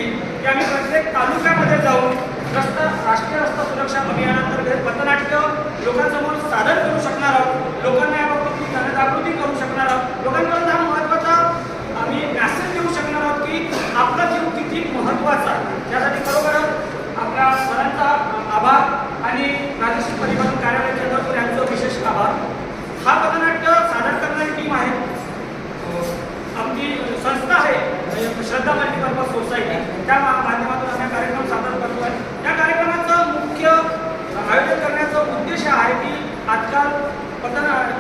केली की आम्ही प्रत्येक तालुक्यामध्ये जाऊन राष्ट्रीय रस्ता सुरक्षा अभियानांतर्गत पथनाट्य लोकांसमोर सादर करू शकणार आहोत, लोकांना याबाबतीत जनजागृती करू शकणार आहोत, लोकांपर्यंत हा महत्त्वाचा आम्ही मॅसेज देऊ शकणार आहोत की आपला जीव किती महत्त्वाचा आहे. त्यासाठी खरोखरच आपल्या सरांचा आभार आणि प्रादेशिक परिवहन कार्यालय चंद्रपूर यांचं विशेष आभार. हा पथनाट्य सादर करणारी टीम आहे, आमची संस्था आहे श्रद्धा मल्टीपर्पज सोसायटी, त्या माध्यमातून आम्ही कार्यक्रम सादर करतो आहे. या कार्यक्रमाचं मुख्य आयोजन करण्याचा उद्देश आहे की आजकाल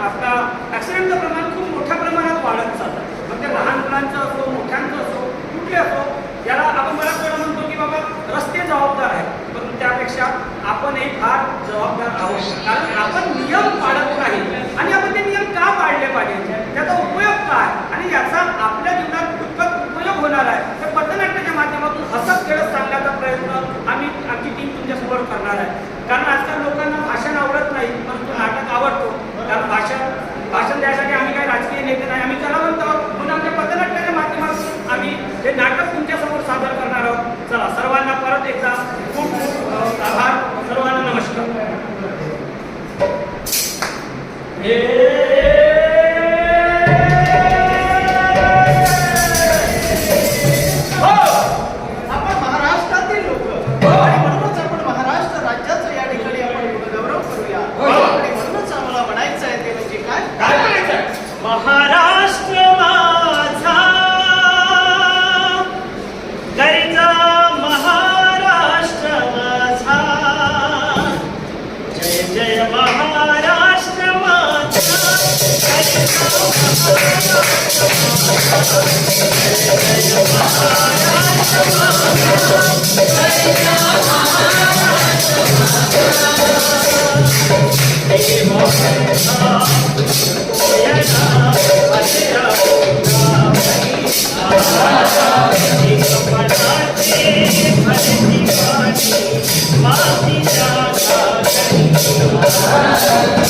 आपला ॲक्सिडेंटचं प्रमाण खूप मोठ्या प्रमाणात वाढत चालतं. मग ते लहान मुलांचं असो, मोठ्यांचं असो, कुठले असो, याला आपण बऱ्याच वेळा म्हणतो की बाबा रस्ते जबाबदार आहेत, परंतु त्यापेक्षा आपणही फार जबाबदार आहोत. कारण आपण नियम पाळत नाही आणि आपण ते नियम का पाळले पाहिजे, त्याचा उपयोग काय आणि याचा आपल्या जीवनात कितपत उपयोग होणार आहे, तर पथनाट्याच्या माध्यमातून हसत खेळत सांगण्याचा प्रयत्न आमची टीम तुमच्यासमोर करणार आहे. कारण आजकाल लोकांना भाषण आवडत नाही, परंतु नाटक आवडतो. कारण भाषण द्यायसाठी आम्ही काही राजकीय नेते नाही, आम्ही कलावंत आहोत, म्हणून आमच्या पथनाट्याच्या माध्यमातून आम्ही हे नाटक तुमच्यासमोर सादर करणार आहोत. चला, सर्वांना परत एकदा खूप खूप आभार. सर्वांना नमस्कार. महाराष्ट्र माझा गरीचा महाराष्ट्र माझा, जय जय महाराष्ट्र माझा गरीचा महाराष्ट्र माझा, जय जय महाराष्ट्र माझा गरीचा महाराष्ट्र माझा.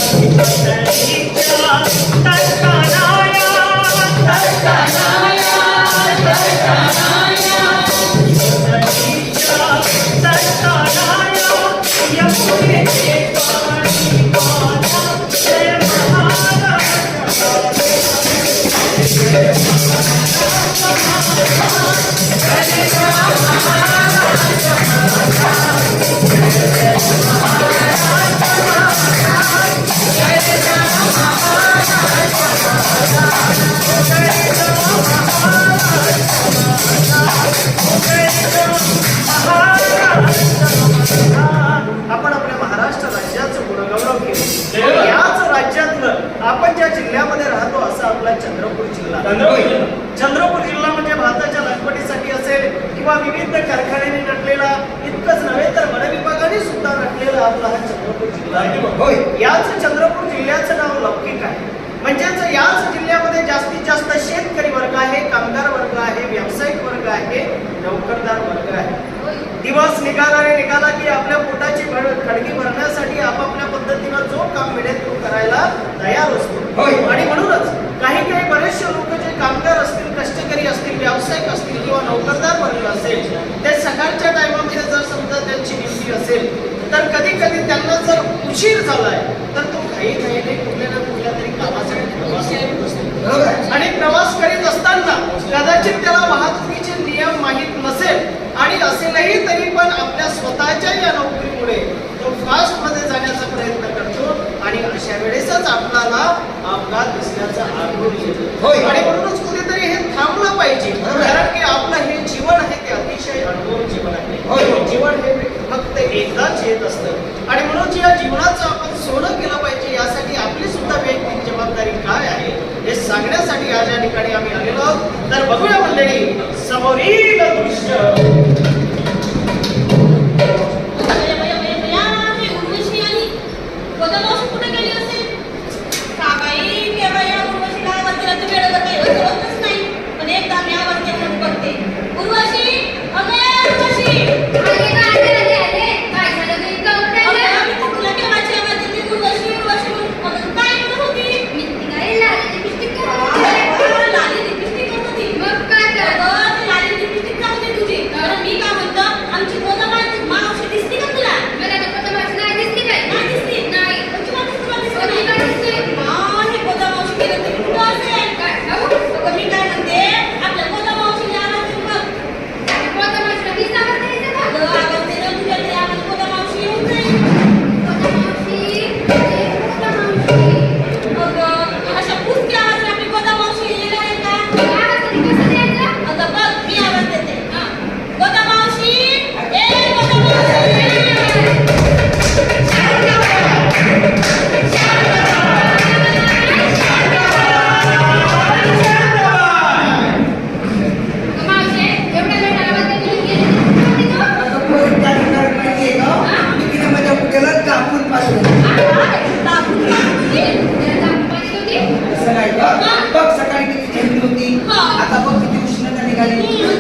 आपण आपल्या महाराष्ट्र राज्याचं गुणगौरव केलं. याच राज्यातलं आपण ज्या जिल्ह्यामध्ये राहतो असा आपला चंद्रपूर जिल्हा. चंद्रपूर जिल्हा म्हणजे भाताच्या लखपटीसाठी असेल किंवा विविध कारखान्यांनी नटलेला, इतकंच नव्हे तर वन विभागाने सुद्धा नटलेला आपला हा चंद्रपूर जिल्हा आहे. याच चंद्रपूर जिल्ह्याचं नाव लौकिक आहे. म्हणजेच याच जिल्ह्यामध्ये जास्तीत जास्त शेतकरी वर्ग आहे, कामगार वर्ग आहे, व्यावसायिक वर्ग आहे, नोकरदार वर्ग आहे. दिवस निघाला की आपल्या पोटाची खडगी भरण्यासाठी आपापल्या पद्धतीनं जो काम मिळेल तो करायला तयार असतो. आणि म्हणूनच काही बरेचसे लोक जे कामगार असतील, कष्टकरी असतील, व्यावसायिक असतील किंवा नोकरदार वर्ग असेल, ते सकाळच्या टायमामध्ये जर समजा त्यांची ड्युटी असेल तर कधी कधी त्यांना जर उशीर झालाय तर तो काही कुठल्या ना कुठल्या तरी कामासाठी प्रवास करत असतो. आणि प्रवास करीत असताना कदाचित त्याला वाहतुकीचे नियम माहीत नसेल आणि असेलही तरी पण आपल्या स्वतःच्या या नोकरीमुळे तो फास्ट मध्ये जाण्याचा प्रयत्न करतो आणि अशा वेळेसच आपल्याला अपघात दिसण्याचा आढळून येतो. आणि म्हणूनच कुठेतरी हे थांबलं पाहिजे, कारण की आपलं हे जीवन आहे ते अतिशय अनुभव जीवन आहे. जीवन हे फक्त एकदाच येत असतं आणि म्हणून या जीवनाचं आपण सोनं केलं पाहिजे. यासाठी आपली सुद्धा वैयक्तिक जबाबदारी काय आहे हे सांगण्यासाठी आज या ठिकाणी आम्ही आलेलो आहोत. तर बघूया मंडळी समोरील दृश्य.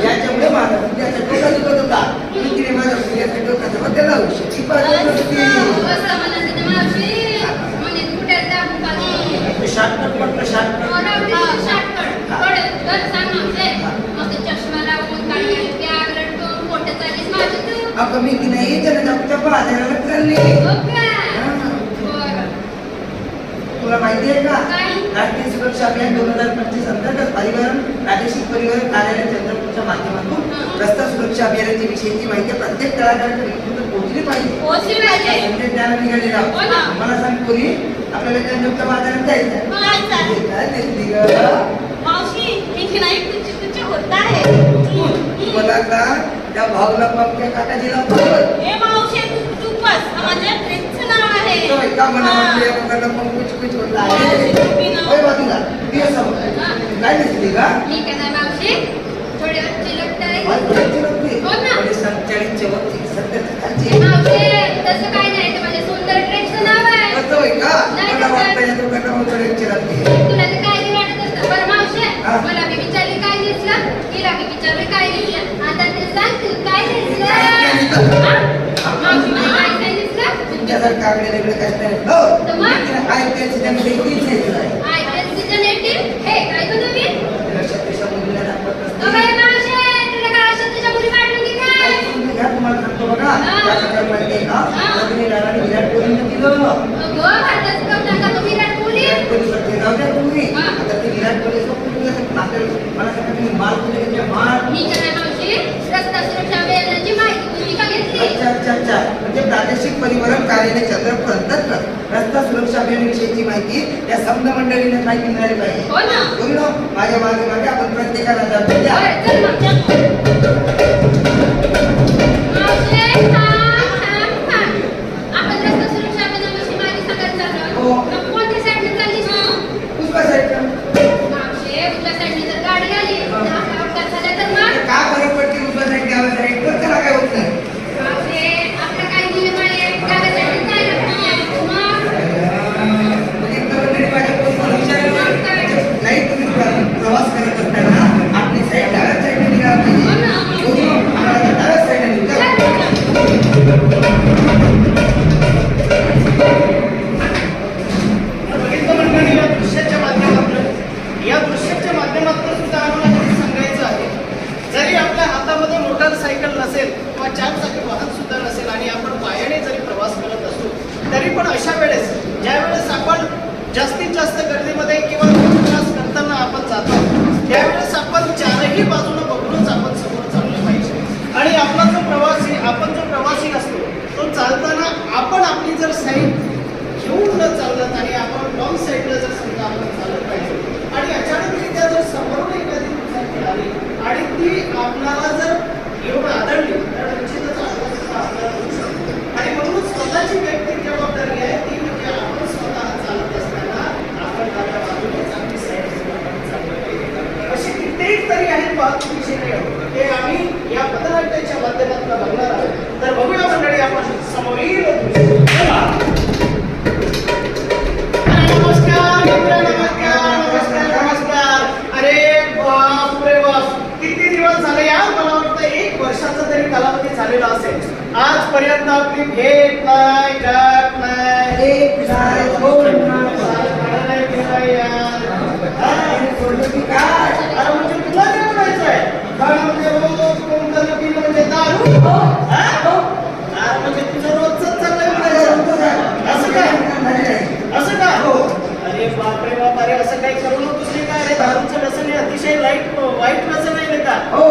याच्यामुळे माझा मुद्द्याचा डोका दुखत होता. मी तिने माझ्या मुद्द्याच्या डोक्याचा बद्दल औषधी पाजत होती. असं म्हणत होते मावशी. म्हणजे कुठे दाबून पाहिजे. शॉर्टकट म्हटलं शॉर्टकट. शॉर्टकट. बरं सांग मावशे. मग ते चष्मा लावून काढली आणि बॅग लटकवून मोठं चालीस मावशी तू. अगं मी ती नाही जनजागृतीच्या बाजाराला चालली. हो का? बरं. तुला माहिती आहे का काय? राष्ट्रीय सुरक्षा अभियान 2025 अंतर्गत परिवहन प्रादेशिक परिवहन कार्यालय चंद्रपूरच्या माध्यमातून रस्ता सुरक्षा अभियानाची विषयीची माहिती प्रत्येक तळागाळाच्या व्यक्तीपर्यंत पोहोचली पाहिजे. पोहोचली पाहिजे. तंत्रज्ञान निघालेलं आहे. हो ना. मला सांग कोणी आपल्याला जनजागृतीच्या बाजारात जायचं आहे. जायचं. काय दिसली गं? मावशी ही नाही तुझी होत आहे. मला का त्या भाऊला पंक्या काकाजीला पाहत हे मावशी तू बस. माझ्या ट्रेनचं नाव आहे. तो एका मनामध्ये या लोकांना पंकुच कुच होत आहे. होय बाजूला ती असं काय दिसली का ठीक आहे ना मावशी. थोडी चिलट आहे. हो ना. संचाळीसच्या वरती 70च्या खालची. मावशी तसं काय नाही. ते माझ्या सुंदर ट्रेनचं नाव आहे. असं होय का नाही मला तर वाटतं या दोघांना उतरायची लागते. तुला तर काय नाही वाटत असतं. बरं मावशी हा. मला मी विचारली काय दिसलं. हिला मी विचारली काय दिसलं. आता ते सांग तू काय दिसलं. काय दिसलं? हा? मावशी मला काय दिसलं. तुमच्यासारखं आकडे वेगळे काय नाही. हो तर मग? काय त्याची त्यामध्ये तीच आहे तुला. आय एस सीचं नेटिव्ह हे काय तू तुम्ही. लक्षात त्याच्या मुलीला दाखवत नसते. अगं हे मावशी तुला काय अशा तुझ्या मुली पाठवून की काय. तुम्ही घ्या तुम्हाला सांगतो बघा हा. त्या सगळ्या माहिती आहे का हा. रजनी राणाने विराट कोहलीने दिलं अगं भारताचं कप्तान का तुम्ही विराट कोहली. विराट कोहली सध्या जाऊ द्या तुम्ही हा. आता ते विराट कोहली मला सांगा तुम्ही माल कुठे घेतला माल मी काय मावशी रस्ता सुरक्षा अभियानाची माहिती तुम्ही का घेतली. अच्छा म्हणजे प्रादेशिक परिवहन कार्यालय चंद्रपूर अंतर्गत रस्ता सुरक्षा अभियानाविषयीची माहिती या समज मंडळीने माहिती मिळाली पाहिजे. हो ना. बोललो माझ्या मागे आपण प्रत्येकाला जातो द्या. बरं, चल मग, मावशी, थांब. आपण रस्ता सुरक्षा अभियानाविषयी माहिती सांगायला चाललो. हो. मग कोणत्या साईडने चाललीस तू. पुष्पा साहेब मावशी उजव्या साईडने जर गाडी आली तर आपला अपघात झाला तर मग. का फरक पडते पुष्पा साहेब गावात साहेब त्याला काय होत नाही. मावशी आपला काही नियम आहे डाव्या साईडने जायला पाहिजे. मग म्हणजे कधीतरी माझ्या पोस्टवर विचारलं नाही तुम्ही प्रवास करत असताना आपली साईड डाव्या साईडने निघाला पाहिजे. बोललो, आम्हाला तर डाव्या साईडने निघालं. बघितलं मंडळी या दृश्याच्या माध्यमातून सुद्धा आम्हाला काही सांगायचं आहे. जरी आपल्या हातामध्ये मोटारसायकल नसेल किंवा चारचाकी वाहन सुद्धा नसेल आणि आपण पायाने जरी प्रवास करत असू तरी पण अशा वेळेस ज्या वेळेस आपण जास्तीत जास्त गर्दीमध्ये किंवा प्रवास करताना आपण जातो त्यावेळेस आपण चारही बाजूला बघूनच आपण समोर चाललं पाहिजे. आणि आपण जो प्रवासी असतो तो चालताना आपण आपली जर साईड घेऊन न चालत आणि आपण रॉंग साईडला जर समजा आपण चालत पाहिजे आणि अचानकरित्या जर समोरून एखादी दुचाकी आली आणि ती आपल्याला जर येऊन आदळली तर निश्चितच अपघात सुद्धा आपल्याला होऊ शकतो. आणि म्हणून स्वतःची वैयक्तिक जबाबदारी आहे ती म्हणजे आपण स्वतः चालत असताना आपण डाव्या बाजूनेच आपली साईड चाललं पाहिजे. अशी कित्येक तरी आहेत वाहतूक विषय ते आम्ही या पथनाट्याच्या माध्यमातून बघणार आहोत. तर बघूया मंडळी आपण समोरील नमस्कार. अरे बाप रे बाप किती दिवस झाले यार. मला वाटतं 1 वर्षाचा तरी कालावधी झालेला असेल. आजपर्यंत आपली भेट नाही गाठ नाही. एक नाही, दोन नाही. सारं नाही केलं यार. सोडलं की काय? अरे म्हणजे तुला काय म्हणायचंय. गाणं म्हणजे रोज कोणतं पिणं म्हणजे दारू. हा? अरे म्हणजे तुझं रोजच चाललंय म्हणायचं. असं का हो. अरे बापरे बाप. अरे असं काही करू नकोस नाही का. अरे दारूचं व्यसन हे अतिशय वाईट व्यसन आहे का. हो.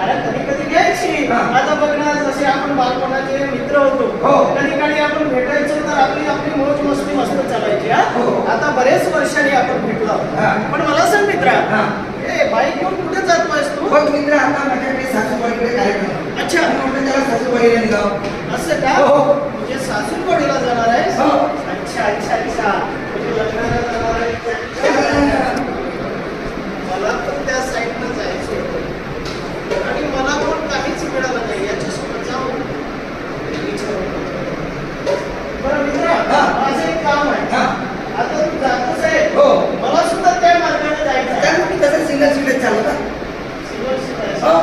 अरे कधी कधी घ्यायची. हा. आता बघ ना जसे आपण बालपणाचे मित्र होतो हो. कधी काळी आपण भेटायचो तर आपली मोज मस्ती मस्त चालायची. हो. आता बरेच वर्षांनी आपण भेटलो हा. पण मला सांग मित्रा हा. ए बाईक घेऊन कुठे जातोयस तू. बघ मित्र आता माझ्याकडे सासूबाईकडे कार्यक्रम. अच्छा. मी म्हटलं त्याला सासूबाईला निघाव. असं का हो. म्हणजे सासूरवाडीला जाणार आहेस. हो. अच्छा म्हणजे लग्नाला जाणार आहेस. मला पण त्या साईडनं जायचं होतं आणि मला पण काहीच मिळालं नाही. याच्यासोबत जाऊ बरं मित्रा हा. माझं एक काम आहे. हा. आता तू जातोच आहे. हो. मला सुद्धा त्या मार्गाने जायचं आहे. त्यामुळे मी तसं सिंगल सीटर चालवता. सिल्वर सीट आहे. हो.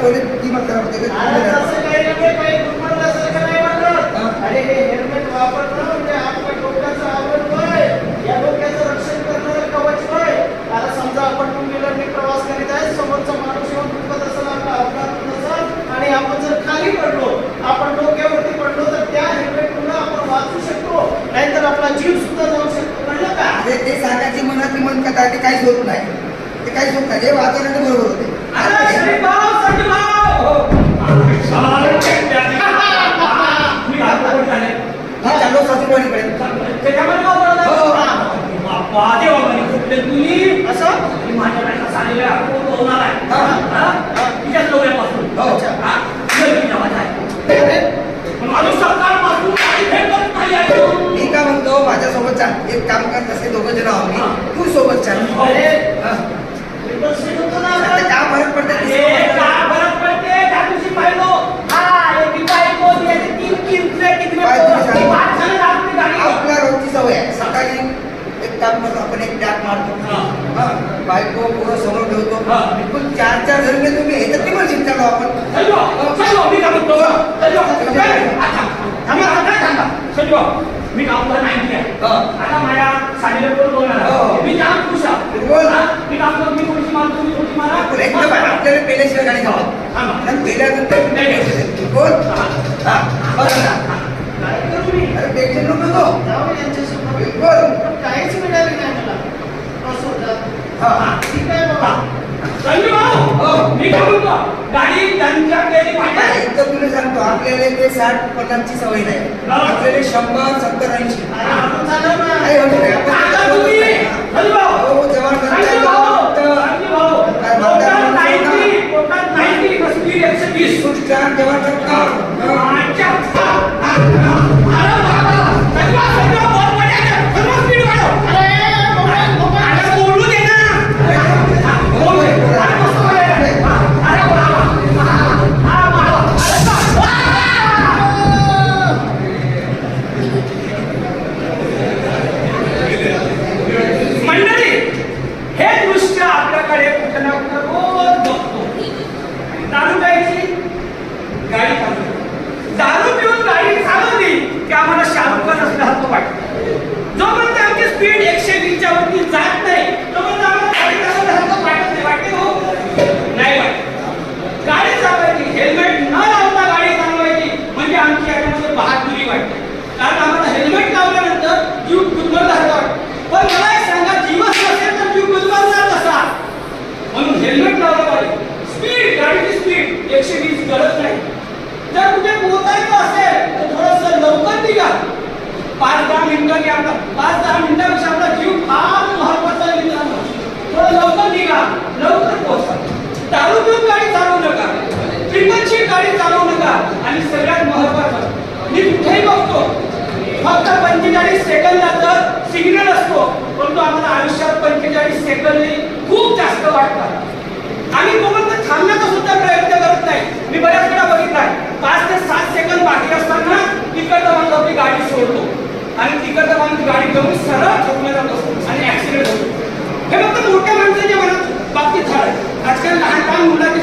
टोले ती मग खराब होते अरे तसं काही नाही, काही दुर्मळल्यासारखं नाही वाटत. हा. अरे हे हेल्मेट वापरणं म्हणजे आपल्या डोक्याचं आवरण होय, या डोक्याचं रक्षण करणारं कवच होय. आता समजा आपण टू व्हीलरने प्रवास करीत आहे, समोरचा माणूस येऊन दुखत असेल, आपला अपघात होत असेल आणि आपण जर खाली पडलो, आपण डोक्यावरती पडलो, तर त्या हेल्मेटमुळे आपण वाचू शकतो, नाहीतर आपला जीव सुद्धा जाऊ शकतो. कळलं का? अरे ते सांगायची मनात मन कथा ते काहीच होत नाही, ते काहीच होत नाही, जे वातावरण ते बरोबर होते. अरे श्रीभाऊ, संजीभाऊ! मी घाबरून झाले. हा चालू सासूबाईकडे त्याच्यामध्ये का बोलत आहे? हो. बाप्पा, देवाबाई, कुठले तुम्ही? असं मी माझ्या बायका साडीला आपण बोलणार आहे. हा. हा? तिच्याच डोळ्यापासून. हो. हा? मी नावाचा आहे. अरे माणूस सरकारपासून काही भेटत नाही आहे. मी काय म्हणतो माझ्यासोबत चाल, एक काम कर, तसे दोघं जण आहोत हा. मी, तू सोबत चाल. अरे हा. पेपर सीट होतं ना आता आपण. काय फरक पडते अरे, काय फरक पडते? त्या दिवशी पाहिलो. हा, एकी बायको, त्याचे तीन किंचले, किती काय तुम्ही सांगा? पाच जण आपली गाडी. आपल्या रोजची सवय आहे, सकाळी एक काम करतो आपण, एक डॅक मारतो, हा. हा, बायको पोरं समोर ठेवतो, हा. बिलकुल 4-4 जण घेतो मी, ह्याच्यात ती पण शिकतो आपण. संजीभाऊ, मी काय म्हणतो? संजीभाऊ, अच्छा. थांबा. संजीभाऊ, मी काम करत नाही आहे. हा. आता माझ्या साडीला कोण बोलणार आहे? हो. मी जाम खुश आहे. बोल. हा? मी काम करतो, मी थोडीशी मारतो, मी थोडीशी मारा. बिलकुल एकदम आहे. आपल्याला पेल्याशिवाय गाडी खावा, थांबा. आणि पेल्यानंतर बोल. हा, बघा ना. काय करू मी? अरे टेन्शन नको घेऊ. जाऊ यांच्यासोबत. बिलकुल. पण काहीच मिळालं नाही मला. असं होतं. हा. ठीक आहे बाबा. संजीभाऊ, हो. मी काय म्हणतो? गाडी त्यांच्या गेली पाहिजे. एक तर तुला सांगतो, आपल्याला ते 60-50 ची सवय नाही, आपल्याला 100-70-80. अरे आपण चालव ना. काही होत नाही. आपण आता तुम्ही, संजीभाऊ, हो, जवान संजीभाऊ, म्हणतात, संजीभाऊ, काय म्हणतात? Total 90, speed 120. सुष्टान जवान म्हणतात. मंडळी, हे दृश्य आपल्याकडे कुठं ना कुठं रोज बघतो. दारू प्यायची, गाडी चालवली. दारू पिऊन गाडी चालवली की आम्हाला शाहरुख खान असल्यासारखं वाटतं. जोपर्यंत आमची स्पीड 120च्या वरती जात नाही, तोपर्यंत आम्हाला गाडी चालवल्यासारखं वाटत नाही. वाटते हो? नाही वाटत. गाडी चालवायची, हेल्मेट न लावता गाडी चालवायची म्हणजे आमची याच्यामध्ये बहादुरी वाटते. कारण आम्हाला हेल्मेट लावल्यानंतर जीव गुदमरल्यासारखं वाटतं. पण मला एक सांगा, जीवच नसेल तर जीव गुदमरणार कसा? म्हणून हेल्मेट लावलं पाहिजे. स्पीड, गाडीची स्पीड 120 गरज नाही. जर कुठे पोहोचायचं असेल तर थोडंसं लवकर निघा. 5-10 मिनिटांनी आपला 5-10 मिनिटांपेक्षा आपला जीव फार महत्वाचा आहे मित्रांनो. थोडं लवकर निघा, लवकर पोहोचा. दारू पिऊन गाडी चालवू नका, ट्रिपलची गाडी चालवू नका. आणि सगळ्यात महत्वाचं, मी कुठेही बघतो फक्त 45 सेकंदाचं सिग्नल असतो, परंतु आम्हाला आयुष्यात 45 सेकंदनी खूप जास्त वाटतात. आम्ही तोपर्यंत थांबण्याचा सुद्धा प्रयत्न करत नाही. मी बऱ्याच वेळा बघितलाय, 5 ते 7 सेकंद बाकी असताना तिकडचा माणूस आपली गाडी सोडतो आणि तिकडचा माणूस गाडी घेऊन सरळ ठोकला जातो आणि ऍक्सिडेंट होतो. हे फक्त मोठ्या माणसाच्या मनात बाबतीत झालं. आजकाल लहान लहान मुलांची